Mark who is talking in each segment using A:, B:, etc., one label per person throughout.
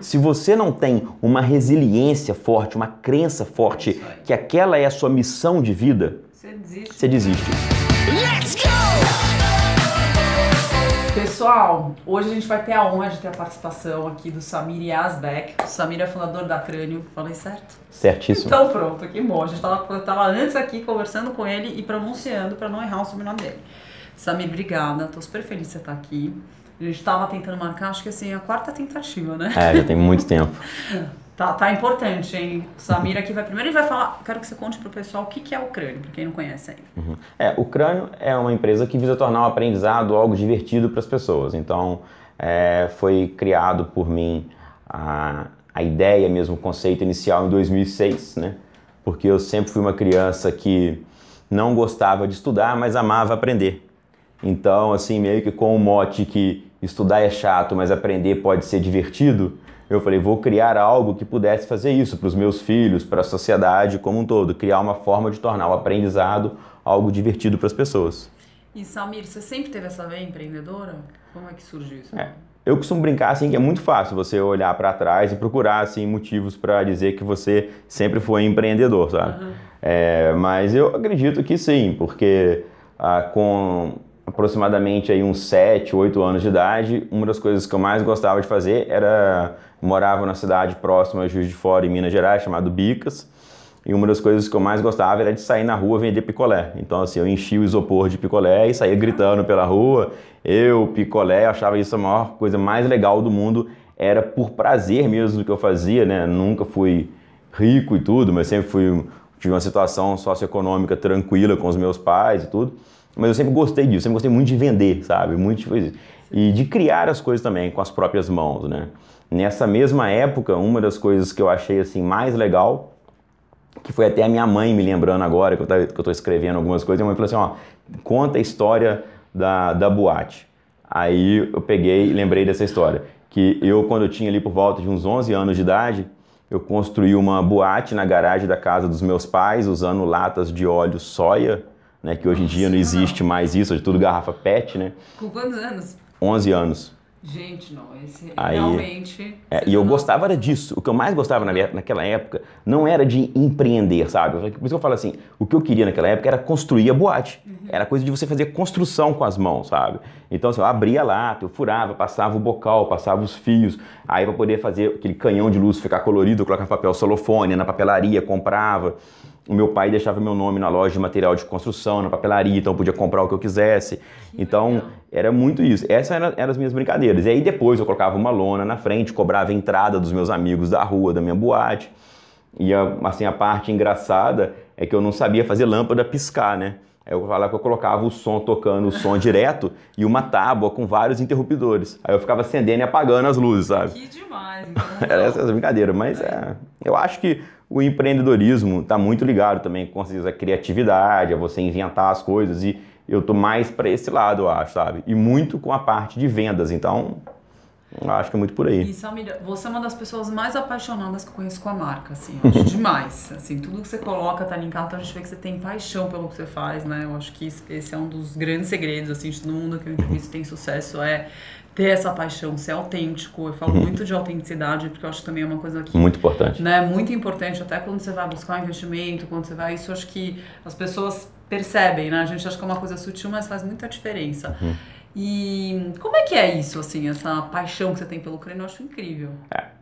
A: Se você não tem uma resiliência forte, uma crença forte que aquela é a sua missão de vida, você desiste. Let's go!
B: Pessoal, hoje a gente vai ter a honra de ter a participação aqui do Samir Yazbek. O Samir é fundador da Crânio, falei certo?
A: Certíssimo.
B: Então pronto, que bom. A gente tava antes aqui conversando com ele e pronunciando para não errar o sobrenome dele. Samir, obrigada. Tô super feliz de você estar aqui. A gente tava tentando marcar, acho que assim, a quarta tentativa, né?
A: Já tem muito tempo.
B: Tá importante, hein? O Samir aqui vai primeiro e vai falar, quero que você conte pro pessoal o que é o Crânio, pra quem não conhece ainda.
A: O Crânio é uma empresa que visa tornar o aprendizado algo divertido para as pessoas. Então, foi criado por mim a ideia mesmo, o conceito inicial em 2006, né? Porque eu sempre fui uma criança que não gostava de estudar, mas amava aprender. Então, assim, meio que com o mote que estudar é chato, mas aprender pode ser divertido, eu falei, vou criar algo que pudesse fazer isso para os meus filhos, para a sociedade como um todo, criar uma forma de tornar o aprendizado algo divertido para as pessoas.
B: E Samir, você sempre teve essa veia empreendedora? Como é que surgiu isso?
A: Eu costumo brincar assim que é muito fácil você olhar para trás e procurar assim motivos para dizer que você sempre foi empreendedor, sabe? Mas eu acredito que sim, porque com aproximadamente aí uns 7, 8 anos de idade, uma das coisas que eu mais gostava de fazer era... Morava na cidade próxima a Juiz de Fora, em Minas Gerais, chamado Bicas. E uma das coisas que eu mais gostava era de sair na rua vender picolé. Então, assim, eu enchia o isopor de picolé e saía gritando pela rua. Picolé, achava isso a maior coisa mais legal do mundo. Era por prazer mesmo do que eu fazia, né? Nunca fui rico e tudo, mas sempre tive uma situação socioeconômica tranquila com os meus pais e tudo. Mas eu sempre gostei disso, sempre gostei muito de vender, sabe? Muito de fazer isso. E de criar as coisas também com as próprias mãos, né? Nessa mesma época, uma das coisas que eu achei assim mais legal, que foi até a minha mãe me lembrando agora, que eu tô escrevendo algumas coisas, a mãe falou assim, conta a história da boate. Aí eu peguei e lembrei dessa história, que quando eu tinha ali por volta de uns 11 anos de idade, eu construí uma boate na garagem da casa dos meus pais, usando latas de óleo soia, né, que hoje em dia não existe mais isso, é tudo garrafa PET, né?
B: Com quantos anos?
A: 11 anos.
B: Gente, não, esse realmente...
A: E eu gostava disso. O que eu mais gostava naquela época não era de empreender, sabe? Por isso que eu falo assim, o que eu queria naquela época era construir a boate. Era coisa de você fazer construção com as mãos, sabe? Então, assim, eu abria a lata, eu furava, passava o bocal, passava os fios. Aí, para poder fazer aquele canhão de luz ficar colorido, eu colocava papel celofane na papelaria, comprava. O meu pai deixava meu nome na loja de material de construção, na papelaria, então eu podia comprar o que eu quisesse. Então, era muito isso. Essas eram as minhas brincadeiras. E aí depois eu colocava uma lona na frente, cobrava a entrada dos meus amigos da rua, da minha boate. E assim, a parte engraçada é que eu não sabia fazer lâmpada piscar, né? Aí eu falava que eu colocava o som tocando, o som direto, e uma tábua com vários interruptores. Aí eu ficava acendendo e apagando as luzes, sabe?
B: Que demais!
A: Era essa brincadeira, mas eu acho que o empreendedorismo está muito ligado também com a criatividade, a você inventar as coisas, e eu tô mais para esse lado, eu acho, sabe? E muito com a parte de vendas, então eu acho que é muito por aí.
B: E Samir, você é uma das pessoas mais apaixonadas que eu conheço com a marca, assim, eu acho demais, assim, tudo que você coloca tá linkado, então a gente vê que você tem paixão pelo que você faz, né? Eu acho que esse é um dos grandes segredos, assim, de todo mundo que eu entrevisto tem sucesso, ter essa paixão, ser autêntico. Eu falo muito de autenticidade, porque eu acho que também é uma coisa que...
A: Muito importante.
B: Né, muito importante, até quando você vai buscar investimento, quando você vai... Isso eu acho que as pessoas percebem, né? A gente acha que é uma coisa sutil, mas faz muita diferença. E como é que é isso, assim, essa paixão que você tem pelo Crânio? Eu acho incrível.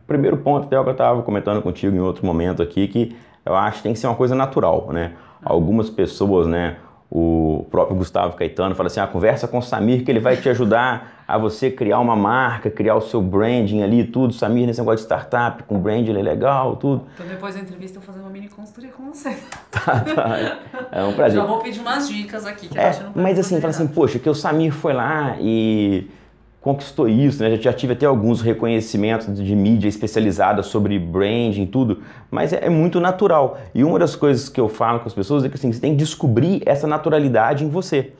A: Primeiro ponto, até o que eu estava comentando contigo em outro momento aqui, que eu acho que tem que ser uma coisa natural, né? Algumas pessoas, né? O próprio Gustavo Caetano fala assim, conversa com o Samir que ele vai te ajudar a você criar uma marca, criar o seu branding ali, tudo. Samir, nesse negócio de startup, com branding, ele é legal, tudo.
B: Então depois da entrevista eu vou fazer uma mini consultoria com você.
A: Tá. É um prazer.
B: Já vou pedir umas dicas aqui. Que a gente não
A: mas assim, fala assim, poxa, que o Samir foi lá e conquistou isso, né? Já tive até alguns reconhecimentos de mídia especializada sobre branding e tudo, mas é muito natural. E uma das coisas que eu falo com as pessoas é que assim, você tem que descobrir essa naturalidade em você.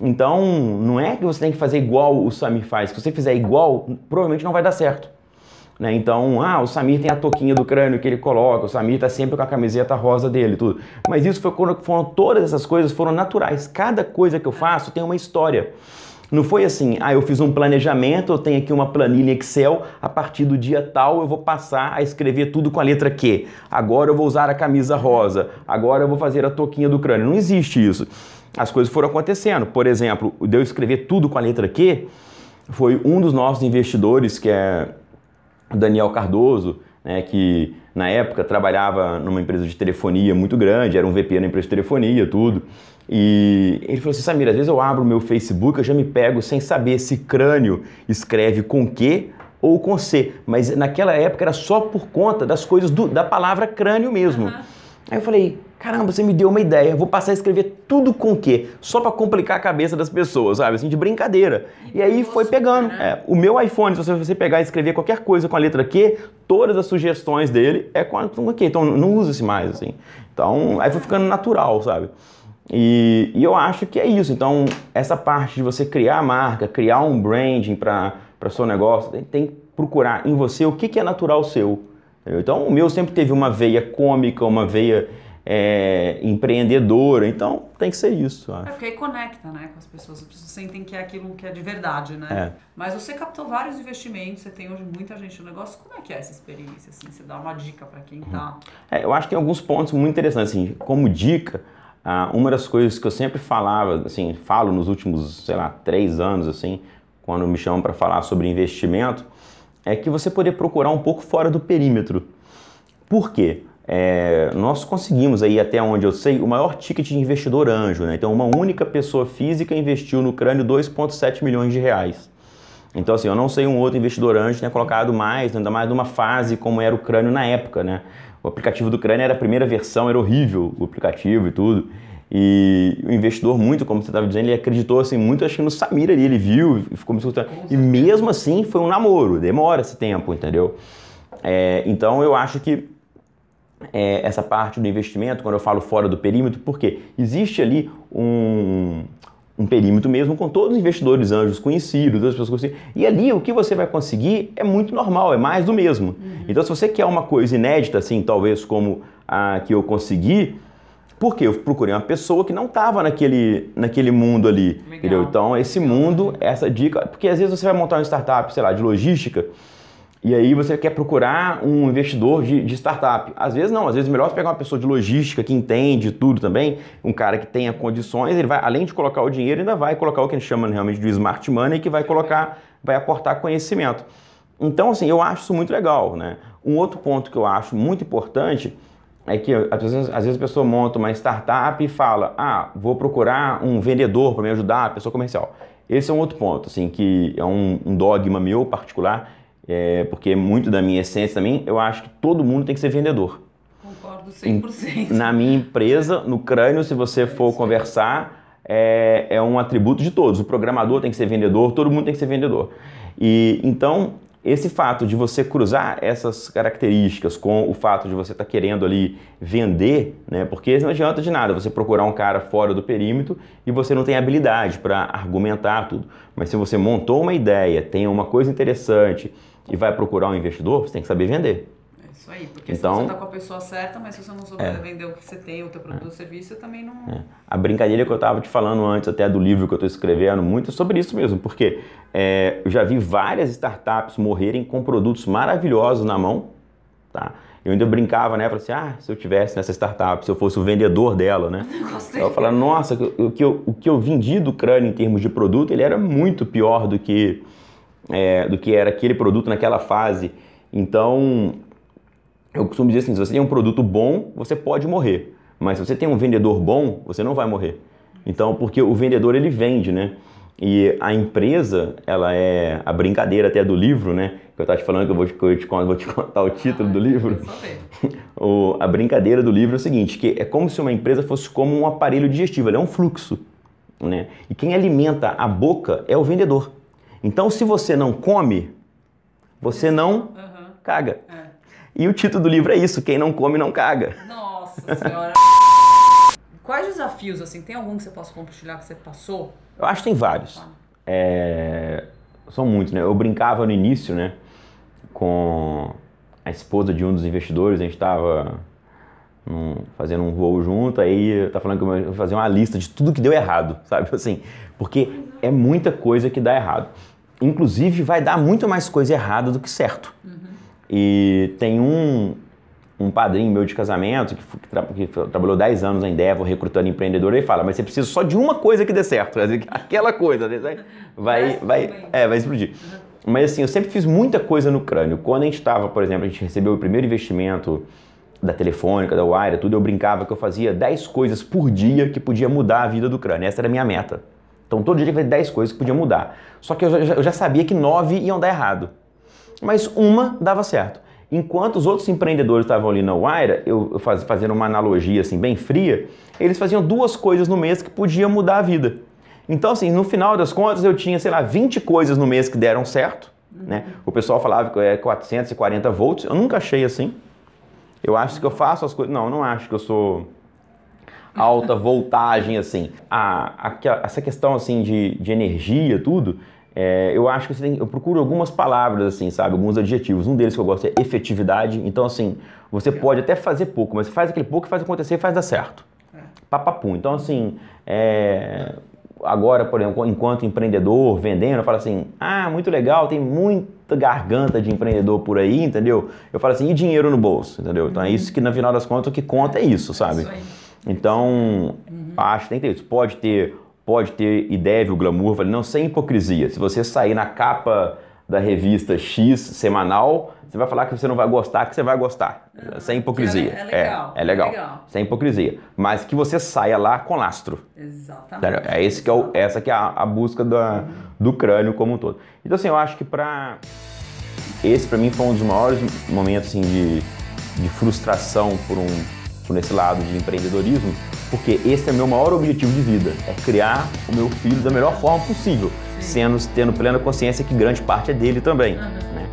A: Então, não é que você tem que fazer igual o Samir faz. Se você fizer igual, provavelmente não vai dar certo. Né? Então, o Samir tem a touquinha do Crânio que ele coloca, o Samir tá sempre com a camiseta rosa dele, tudo. Mas isso foi quando todas essas coisas foram naturais. Cada coisa que eu faço tem uma história. Não foi assim, eu fiz um planejamento, eu tenho aqui uma planilha Excel, a partir do dia tal eu vou passar a escrever tudo com a letra Q. Agora eu vou usar a camisa rosa, agora eu vou fazer a touquinha do crânio. Não existe isso. As coisas foram acontecendo. Por exemplo, de eu escrever tudo com a letra Q, foi um dos nossos investidores, que é o Daniel Cardoso, né, que na época trabalhava numa empresa de telefonia muito grande, era um VP na empresa de telefonia, tudo. E ele falou assim, Samir, às vezes eu abro o meu Facebook, eu já me pego sem saber se crânio escreve com Q ou com C. Mas naquela época era só por conta das coisas da palavra crânio mesmo. Aí eu falei, caramba, você me deu uma ideia, eu vou passar a escrever tudo com Q, só para complicar a cabeça das pessoas, sabe, assim, de brincadeira. E aí foi pegando. O meu iPhone, se você pegar e escrever qualquer coisa com a letra Q, todas as sugestões dele é com Q, então não usa-se mais, assim. Então, aí foi ficando natural, sabe. E eu acho que é isso. Então, essa parte de você criar a marca, criar um branding para o seu negócio, tem que procurar em você o que é natural seu. Entendeu? Então, o meu sempre teve uma veia cômica, uma veia empreendedora, então tem que ser isso. Acho.
B: Porque aí conecta, né, com as pessoas sentem que é aquilo que é de verdade, né? Mas você captou vários investimentos, você tem hoje muita gente no negócio, como é que é essa experiência? Assim, você dá uma dica para quem tá...
A: Eu acho que tem alguns pontos muito interessantes, assim, como dica, uma das coisas que eu sempre falava, assim, falo nos últimos, 3 anos, assim, quando me chamam para falar sobre investimento, é que você poder procurar um pouco fora do perímetro. Por quê? Nós conseguimos aí, até onde eu sei, o maior ticket de investidor anjo, né? Então, uma única pessoa física investiu no crânio 2,7 milhões de reais. Então, assim, eu não sei um outro investidor anjo que tenha colocado mais, ainda mais numa fase como era o crânio na época, né? O aplicativo do crânio era a primeira versão, era horrível o aplicativo e tudo. E o investidor muito, como você estava dizendo, ele acreditou assim, muito, acho que no Samir ali, ele viu e ficou me escutando. E mesmo assim foi um namoro, demora esse tempo, entendeu? Então eu acho que essa parte do investimento, quando eu falo fora do perímetro, porque existe ali um perímetro mesmo com todos os investidores anjos conhecidos, todas as pessoas conhecidas. E ali o que você vai conseguir é muito normal, é mais do mesmo. Então se você quer uma coisa inédita, assim, talvez como a que eu consegui, porque eu procurei uma pessoa que não estava naquele mundo ali, entendeu? Então esse mundo, essa dica, porque às vezes você vai montar uma startup, sei lá, de logística, e aí você quer procurar um investidor de startup. Às vezes não, às vezes é melhor você pegar uma pessoa de logística que entende tudo também, um cara que tenha condições, ele vai, além de colocar o dinheiro, ainda vai colocar o que a gente chama realmente de smart money, que vai aportar conhecimento. Então, assim, eu acho isso muito legal, né? Um outro ponto que eu acho muito importante é que às vezes a pessoa monta uma startup e fala, vou procurar um vendedor para me ajudar, a pessoa comercial. Esse é um outro ponto, assim, que é um dogma meu particular, porque muito da minha essência também, eu acho que todo mundo tem que ser vendedor.
B: Concordo 100%.
A: Na minha empresa, no crânio, se você for conversar, é um atributo de todos. O programador tem que ser vendedor, todo mundo tem que ser vendedor. E então, esse fato de você cruzar essas características com o fato de você estar querendo ali vender, né? Porque não adianta de nada você procurar um cara fora do perímetro e você não tem habilidade para argumentar tudo. Mas se você montou uma ideia, tem uma coisa interessante e vai procurar um investidor, você tem que saber vender.
B: É isso aí, porque então, você está com a pessoa certa, mas se você não souber vender o que você tem, o teu produto ou serviço, você também não... A brincadeira que eu estava te falando antes, até do livro que eu estou escrevendo, muito sobre isso mesmo, porque eu já vi várias startups morrerem com produtos maravilhosos na mão, tá? Eu ainda brincava, né? Falei assim, se eu tivesse nessa startup, se eu fosse o vendedor dela, né? Eu falava, nossa, o que eu vendi do crânio em termos de produto, ele era muito pior do que era aquele produto naquela fase. Então, eu costumo dizer assim, se você tem um produto bom, você pode morrer. Mas se você tem um vendedor bom, você não vai morrer. Então, porque o vendedor, ele vende, né? E a empresa, ela é a brincadeira até do livro, né? Que eu estava te falando que eu vou te contar o título do livro. A brincadeira do livro é o seguinte, que é como se uma empresa fosse como um aparelho digestivo, ele é um fluxo, né? E quem alimenta a boca é o vendedor. Então, se você não come, você não caga. E o título do livro é isso, quem não come não caga. Nossa Senhora! Quais desafios, assim, tem algum que você possa compartilhar que você passou?
A: Eu acho que tem vários. São muitos, né? Eu brincava no início, né? Com a esposa de um dos investidores, a gente estava fazendo um voo junto, aí tá falando que eu vou fazer uma lista de tudo que deu errado, sabe? Assim, porque é muita coisa que dá errado. Inclusive, vai dar muito mais coisa errada do que certo. E tem um padrinho meu de casamento que trabalhou 10 anos na Endeavor recrutando empreendedor, ele fala, mas você precisa só de uma coisa que dê certo, aquela coisa vai explodir. Mas assim, eu sempre fiz muita coisa no Crânio. Quando a gente estava, por exemplo, a gente recebeu o primeiro investimento da Telefônica, da Wire, tudo, eu brincava que eu fazia 10 coisas por dia que podia mudar a vida do Crânio. Essa era a minha meta. Então todo dia eu fazia 10 coisas que podia mudar. Só que eu já sabia que 9 iam dar errado. Mas uma dava certo. Enquanto os outros empreendedores estavam ali na Wire, fazendo uma analogia assim bem fria, eles faziam 2 coisas no mês que podiam mudar a vida. Então assim, no final das contas eu tinha, sei lá, 20 coisas no mês que deram certo, né? O pessoal falava que é 440 volts, eu nunca achei assim. Eu acho que eu faço as coisas... Não, eu não acho que eu sou alta voltagem, assim. Essa questão, assim, de energia, tudo, eu acho que eu procuro algumas palavras, assim, sabe? Alguns adjetivos. Um deles que eu gosto é efetividade. Então, assim, você pode até fazer pouco, mas você faz aquele pouco, faz acontecer e faz dar certo. Papapum. Então, assim, agora, por exemplo, enquanto empreendedor, vendendo, eu falo assim, muito legal, tem muita garganta de empreendedor por aí, entendeu? Eu falo assim, e dinheiro no bolso, entendeu? Então é isso que, no final das contas, o que conta é isso, sabe? Então, acho que tem que ter isso. Pode ter e deve o glamour, eu falei, não, sem hipocrisia. Se você sair na capa da revista X semanal, você vai falar que você não vai gostar, que você vai gostar. Sem hipocrisia. É legal. Sem hipocrisia. Mas que você saia lá com lastro. Exatamente. Essa que é a busca do Crânio como um todo. Então, assim, eu acho que esse pra mim foi um dos maiores momentos assim, de frustração por esse lado de empreendedorismo, porque esse é meu maior objetivo de vida, é criar o meu filho da melhor forma possível, tendo plena consciência que grande parte é dele também, né?